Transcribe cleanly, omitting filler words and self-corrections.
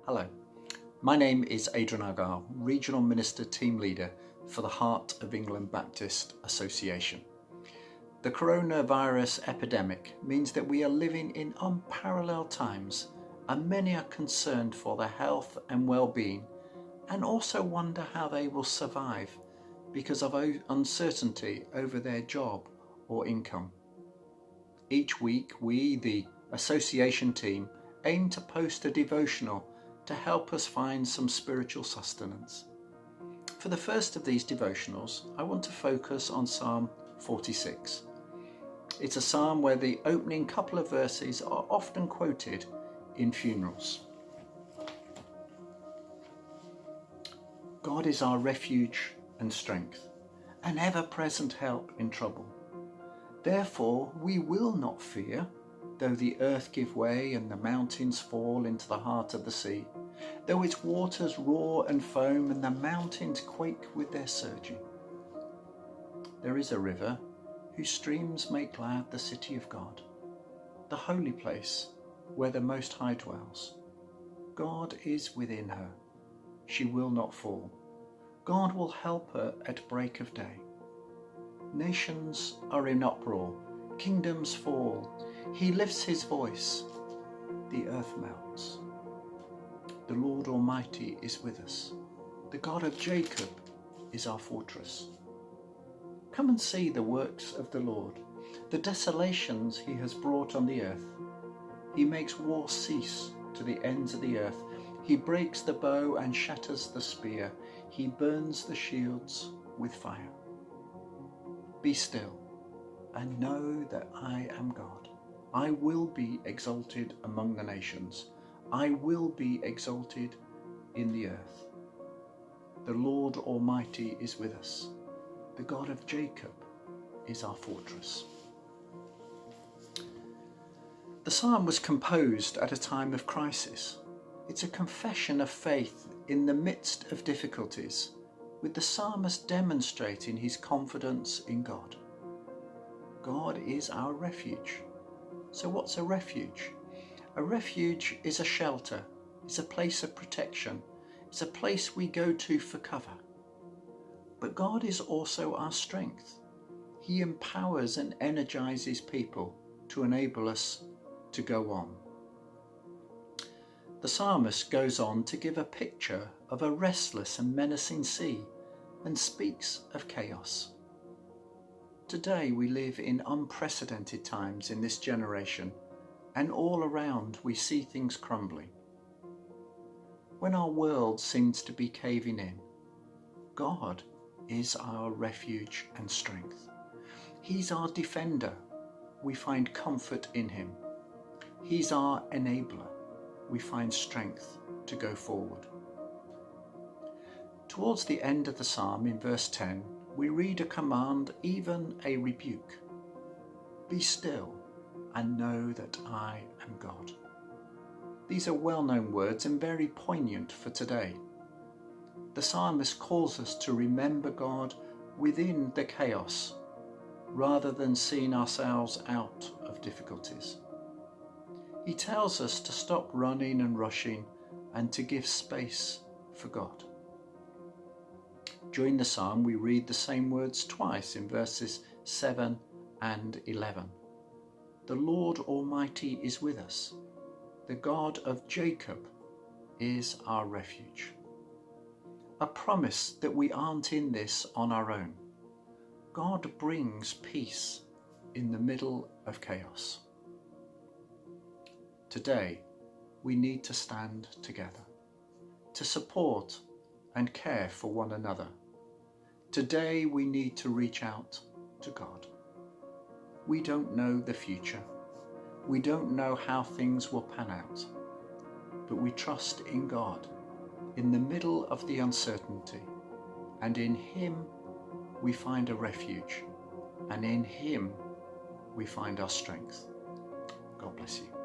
Hello, my name is Adrian Argile, Regional Minister Team Leader for the Heart of England Baptist Association. The coronavirus epidemic means that we are living in unparalleled times, and many are concerned for their health and well-being and also wonder how they will survive because of uncertainty over their job or income. Each week we, the association team, aim to post a devotional to help us find some spiritual sustenance. For the first of these devotionals, I want to focus on Psalm 46. It's a psalm where the opening couple of verses are often quoted in funerals. God is our refuge and strength, an ever-present help in trouble. Therefore we will not fear, though the earth give way and the mountains fall into the heart of the sea, though its waters roar and foam and the mountains quake with their surging. There is a river whose streams make glad the city of God, the holy place where the Most High dwells. God is within her, she will not fall. God will help her at break of day. Nations are in uproar, kingdoms fall. He lifts his voice, the earth melts. The Lord Almighty is with us. The God of Jacob is our fortress. Come and see the works of the Lord, the desolations he has brought on the earth. He makes war cease to the ends of the earth. He breaks the bow and shatters the spear. He burns the shields with fire. Be still and know that I am God. I will be exalted among the nations. I will be exalted in the earth. The Lord Almighty is with us. The God of Jacob is our fortress. The psalm was composed at a time of crisis. It's a confession of faith in the midst of difficulties, with the psalmist demonstrating his confidence in God. God is our refuge. So what's a refuge? A refuge is a shelter, it's a place of protection, it's a place we go to for cover. But God is also our strength. He empowers and energizes people to enable us to go on. The psalmist goes on to give a picture of a restless and menacing sea and speaks of chaos. Today we live in unprecedented times in this generation, and all around we see things crumbling. When our world seems to be caving in, God is our refuge and strength. He's our defender. We find comfort in him. He's our enabler. We find strength to go forward. Towards the end of the psalm, in verse 10, we read a command, even a rebuke. Be still and know that I am God. These are well-known words and very poignant for today. The psalmist calls us to remember God within the chaos, rather than seeing ourselves out of difficulties. He tells us to stop running and rushing and to give space for God. During the psalm, we read the same words twice in verses 7 and 11. The Lord Almighty is with us. The God of Jacob is our refuge. A promise that we aren't in this on our own. God brings peace in the middle of chaos. Today, we need to stand together, to support and care for one another. Today, we need to reach out to God. We don't know the future. We don't know how things will pan out, but we trust in God in the middle of the uncertainty, and in him we find a refuge, and in him we find our strength. God bless you.